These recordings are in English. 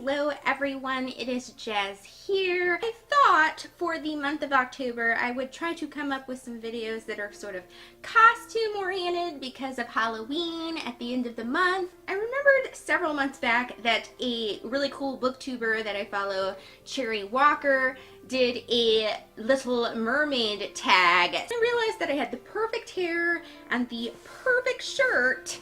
Hello everyone, it is Jazz here. I thought for the month of October I would try to come up with some videos that are sort of costume oriented because of Halloween at the end of the month. I remembered several months back that a really cool booktuber that I follow, Cherry Walker, did a Little Mermaid tag. I realized that I had the perfect hair and the perfect shirt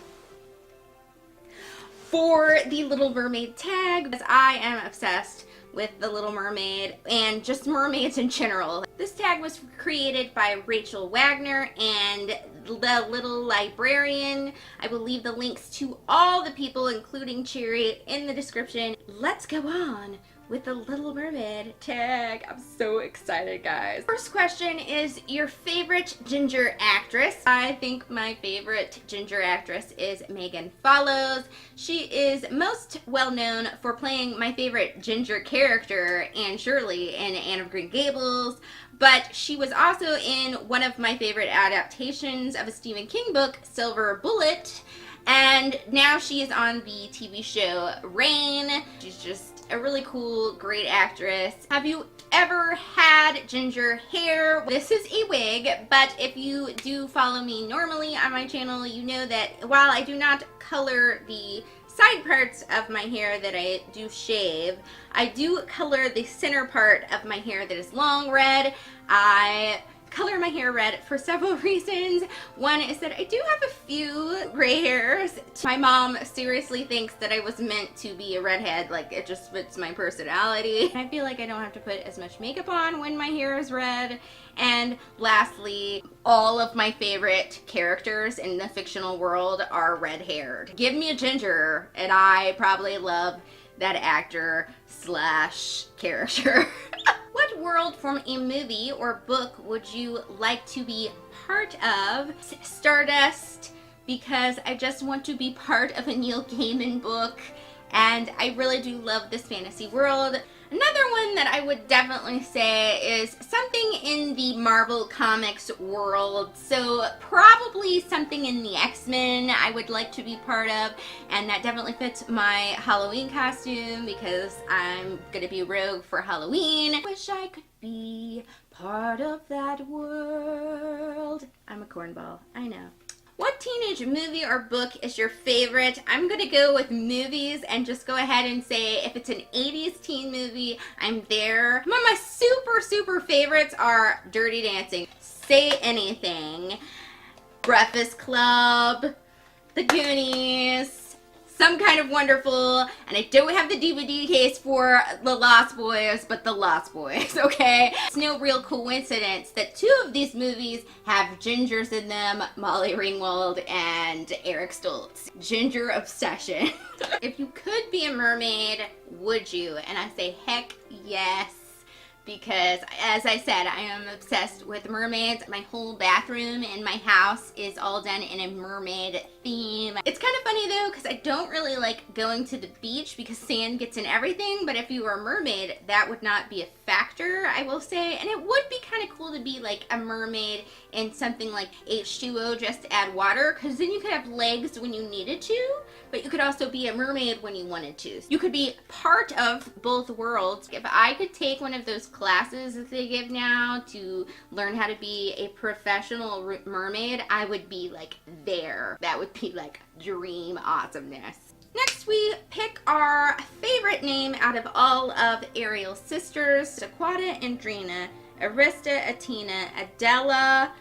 for the Little Mermaid tag, because I am obsessed with the Little Mermaid and just mermaids in general. This tag was created by Rachel Wagner and the Little Librarian. I will leave the links to all the people, including Cherry, in the description. Let's go on with the Little Mermaid tag. I'm so excited, guys. First question is your favorite ginger actress. I think my favorite ginger actress is Megan Follows. She is most well known for playing my favorite ginger character, Anne Shirley, in Anne of Green Gables, but she was also in one of my favorite adaptations of a Stephen King book, Silver Bullet, and now she is on the TV show Reign. She's just a really cool, great actress. Have you ever had ginger hair? This is a wig, but if you do follow me normally on my channel, you know that while I do not color the side parts of my hair that I do shave, I do color the center part of my hair that is long red. I color my hair red for several reasons. One is that I do have a few gray hairs. My mom seriously thinks that I was meant to be a redhead, like it just fits my personality. I feel like I don't have to put as much makeup on when my hair is red. And lastly, all of my favorite characters in the fictional world are red-haired. Give me a ginger and I probably love that actor slash character. What world from a movie or book would you like to be part of? Stardust, because I just want to be part of a Neil Gaiman book, and I really do love this fantasy world. Another one that I would definitely say is something in the Marvel Comics world, so probably something in the X-Men I would like to be part of, and that definitely fits my Halloween costume because I'm gonna be a rogue for Halloween. Wish I could be part of that world. I'm a cornball, I know. What teenage movie or book is your favorite? I'm gonna go with movies and just go ahead and say if it's an 80s teen movie, I'm there. Some of my super favorites are Dirty Dancing, Say Anything, Breakfast Club, The Goonies, Some Kind of Wonderful, and I don't have the DVD case for The Lost Boys, but The Lost Boys, okay? It's no real coincidence that two of these movies have gingers in them, Molly Ringwald and Eric Stoltz. Ginger obsession. If you could be a mermaid, would you? And I say heck yes. Because, as I said, I am obsessed with mermaids. My whole bathroom in my house is all done in a mermaid theme. It's kind of funny though, because I don't really like going to the beach because sand gets in everything, but if you were a mermaid, that would not be a factor, I will say. And it would be kind of cool to be like a mermaid in something like H2O just to add water, because then you could have legs when you needed to, but you could also be a mermaid when you wanted to. You could be part of both worlds. If I could take one of those classes that they give now to learn how to be a professional mermaid, I would be like there. That would be like dream awesomeness. Next, we pick our favorite name out of all of Ariel's sisters: Aquata, Andrina, Arista, Atina, Adela,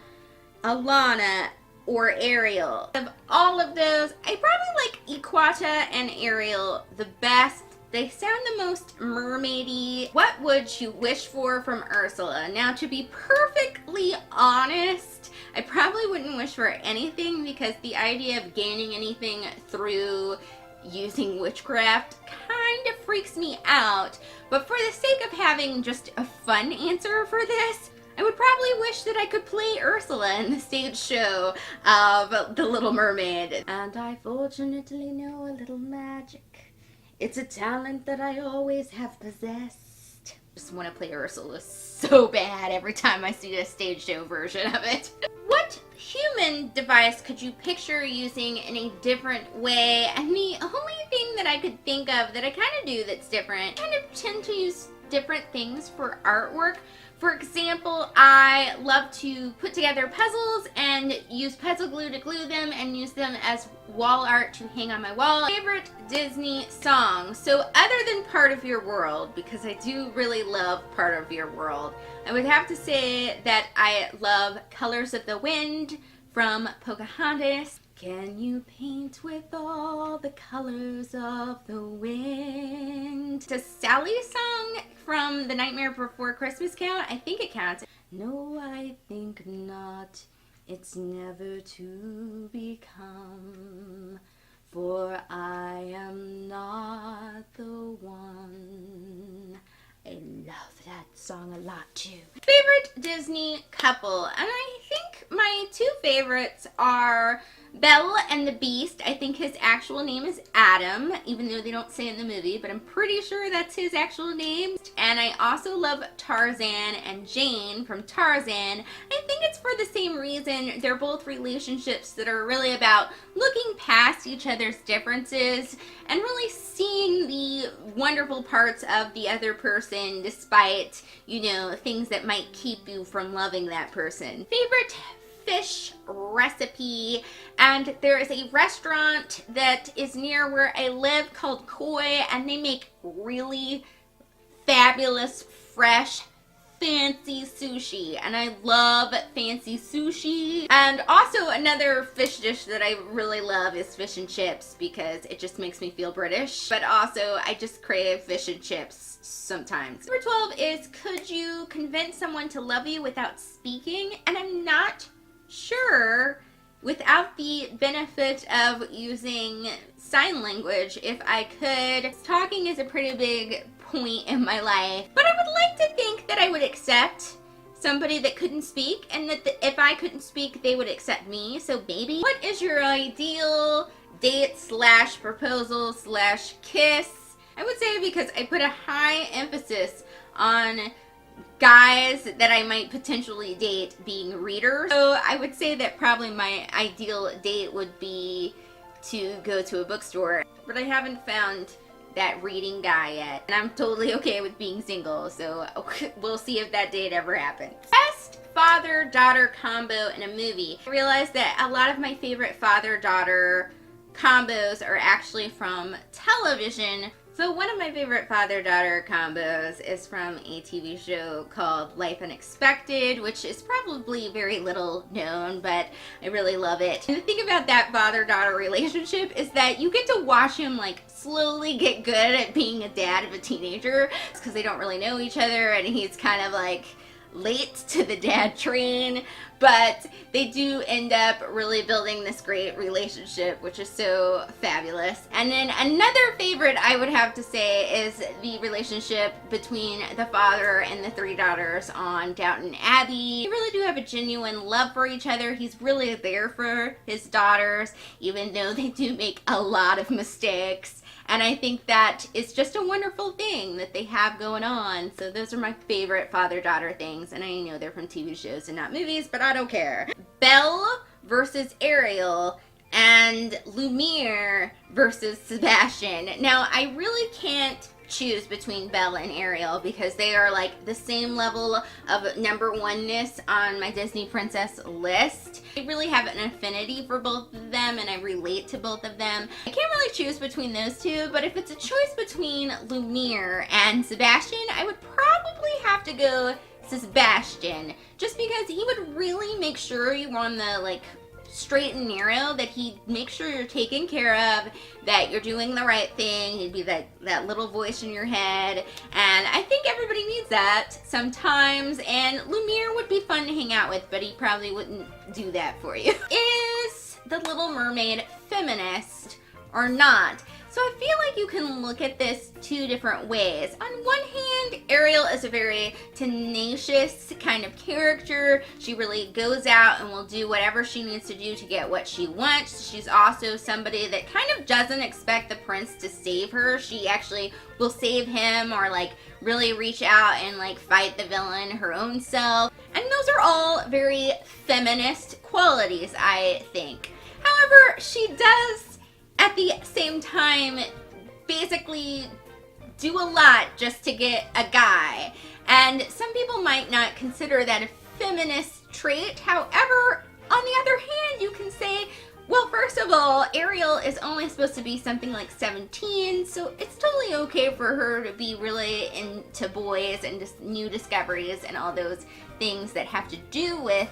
Alana, or Ariel. Of all of those, I probably like Aquata and Ariel the best. They sound the most mermaidy. What would you wish for from Ursula? Now, to be perfectly honest, I probably wouldn't wish for anything because the idea of gaining anything through using witchcraft kind of freaks me out. But for the sake of having just a fun answer for this, I would probably wish that I could play Ursula in the stage show of The Little Mermaid. And I fortunately know a little magic. It's a talent that I always have possessed. Just want to play Ursula so bad every time I see a stage show version of it. What human human device could you picture using in a different way? And the only thing that I could think of that I kind of do that's different, I kind of tend to use different things for artwork. For example, I love to put together puzzles and use puzzle glue to glue them and use them as wall art to hang on my wall. Favorite Disney song. So other than Part of Your World, because I do really love Part of Your World, I would have to say that I love Colors of the Wind from Pocahontas. Can you paint with all the colors of the wind? Does Sally's song from The Nightmare Before Christmas count? I think it counts. No, I think not. It's never to become, for I am not the one. I love that song a lot too. Favorite Disney couple, and I think my two favorites are Belle and the Beast. I think his actual name is Adam, even though they don't say it in the movie, but I'm pretty sure that's his actual name. And I also love Tarzan and Jane from Tarzan. I think it's for the same reason. They're both relationships that are really about looking past each other's differences and really seeing the wonderful parts of the other person despite, you know, things that might keep you from loving that person. Favorite fish recipe, and there is a restaurant that is near where I live called Koi, and they make really fabulous, fresh, fancy sushi, and I love fancy sushi. And also another fish dish that I really love is fish and chips, because it just makes me feel British, but also I just crave fish and chips sometimes. Number 12 is, could you convince someone to love you without speaking? And I'm not sure, without the benefit of using sign language, if I could. Talking is a pretty big point in my life, but I would like to think that I would accept somebody that couldn't speak, and that if I couldn't speak, they would accept me. So maybe. What is your ideal date / proposal / kiss? I would say, because I put a high emphasis on guys that I might potentially date being readers. So I would say that probably my ideal date would be to go to a bookstore, but I haven't found that reading guy yet, and I'm totally okay with being single, so we'll see if that date ever happens. Best father-daughter combo in a movie. I realized that a lot of my favorite father-daughter combos are actually from television. So one of my favorite father-daughter combos is from a TV show called Life Unexpected, which is probably very little known, but I really love it. And the thing about that father-daughter relationship is that you get to watch him like slowly get good at being a dad of a teenager, because they don't really know each other, and he's kind of like late to the dad train, but they do end up really building this great relationship, which is so fabulous. And then another favorite I would have to say is the relationship between the father and the 3 daughters on Downton Abbey. They really do have a genuine love for each other. He's really there for his daughters, even though they do make a lot of mistakes. And I think that is just a wonderful thing that they have going on. So those are my favorite father-daughter things. And I know they're from TV shows and not movies, but I don't care. Belle versus Ariel, and Lumiere versus Sebastian. Now, I really can't choose between Belle and Ariel, because they are like the same level of number one-ness on my Disney princess list. I really have an affinity for both of them, and I relate to both of them. I can't really choose between those two, but if it's a choice between Lumiere and Sebastian, I would probably have to go Sebastian, just because he would really make sure you were on the like straight and narrow, that he'd make sure you're taken care of, that you're doing the right thing. He'd be that little voice in your head, and I think everybody needs that sometimes, and Lumiere would be fun to hang out with, but he probably wouldn't do that for you. Is the Little Mermaid feminist or not? So I feel like you can look at this two different ways. On one hand, Ariel is a very tenacious kind of character. She really goes out and will do whatever she needs to do to get what she wants. She's also somebody that kind of doesn't expect the prince to save her. She actually will save him or like really reach out and like fight the villain her own self. And those are all very feminist qualities, I think. However, she does at the same time basically do a lot just to get a guy. And some people might not consider that a feminist trait. However, on the other hand, you can say, well, first of all, Ariel is only supposed to be something like 17, so it's totally okay for her to be really into boys and just new discoveries and all those things that have to do with,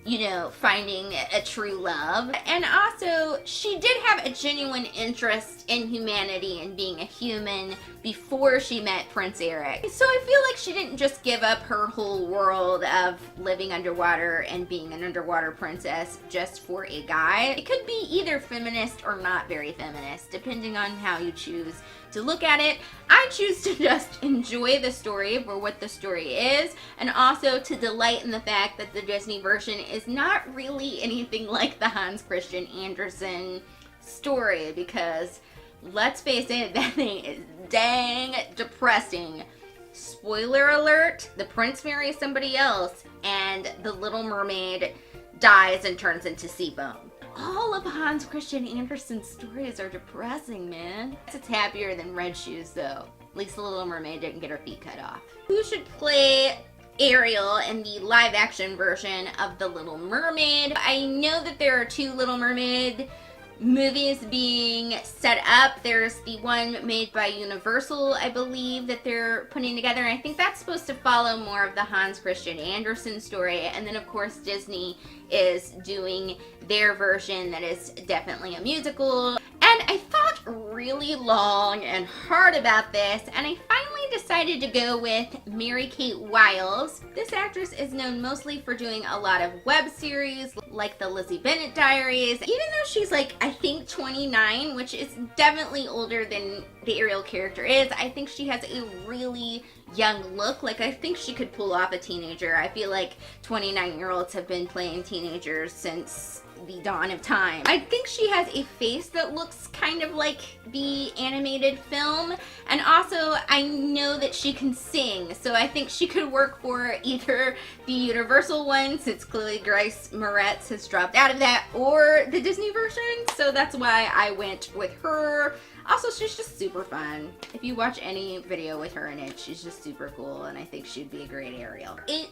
you know, finding a true love. And also, she did have a genuine interest in humanity and being a human before she met Prince Eric. So I feel like she didn't just give up her whole world of living underwater and being an underwater princess just for a guy. It could be either feminist or not very feminist, depending on how you choose to look at it. I choose to just enjoy the story for what the story is, and also to delight in the fact that the Disney version is not really anything like the Hans Christian Andersen story, because let's face it, that thing is dang depressing. Spoiler alert, the prince marries somebody else and the Little Mermaid dies and turns into sea foam. All of Hans Christian Andersen's stories are depressing, man. It's happier than Red Shoes, though. At least the Little Mermaid didn't get her feet cut off. Who should play Ariel in the live-action version of The Little Mermaid? I know that there are two Little Mermaid movies being set up. There's the one made by Universal, I believe, that they're putting together. And I think that's supposed to follow more of the Hans Christian Andersen story. And then, of course, Disney is doing their version that is definitely a musical. And I thought really long and hard about this, and I finally decided to go with Mary-Kate Wiles. This actress is known mostly for doing a lot of web series like the Lizzie Bennet Diaries. Even though she's like, I think 29, which is definitely older than the Ariel character is, I think she has a really young look. Like, I think she could pull off a teenager. I feel like 29-year-olds have been playing teenagers since the dawn of time. I think she has a face that looks kind of like the animated film, and also I know that she can sing, so I think she could work for either the Universal one, since clearly Grace Moretz has dropped out of that, or the Disney version, so that's why I went with her. Also, she's just super fun. If you watch any video with her in it, she's just super cool, and I think she'd be a great Ariel. 18,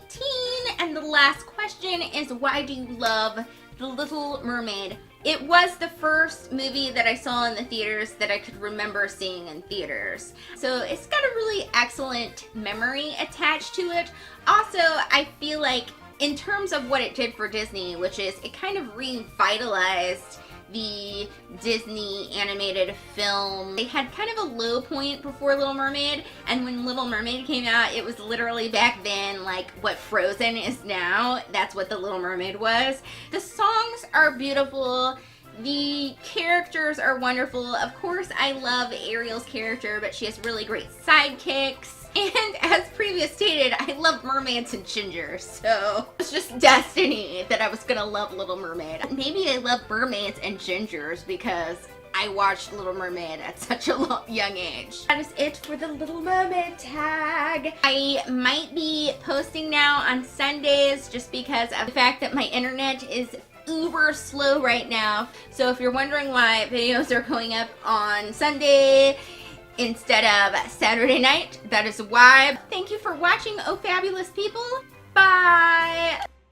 and the last question is, why do you love The Little Mermaid? It was the first movie that I saw in the theaters that I could remember seeing in theaters. So it's got a really excellent memory attached to it. Also, I feel like in terms of what it did for Disney, which is it kind of revitalized the Disney animated film. They had kind of a low point before Little Mermaid, and when Little Mermaid came out, it was literally back then like what Frozen is now. That's what the Little Mermaid was. The songs are beautiful. The characters are wonderful. Of course, I love Ariel's character, but she has really great sidekicks. And as previous stated, I love mermaids and gingers, so it's just destiny that I was gonna love Little Mermaid. Maybe I love mermaids and gingers because I watched Little Mermaid at such a young age. That is it for the Little Mermaid tag. I might be posting now on Sundays just because of the fact that my internet is uber slow right now. So if you're wondering why videos are going up on Sunday instead of Saturday night, that is why. Thank you for watching, oh fabulous people. Bye!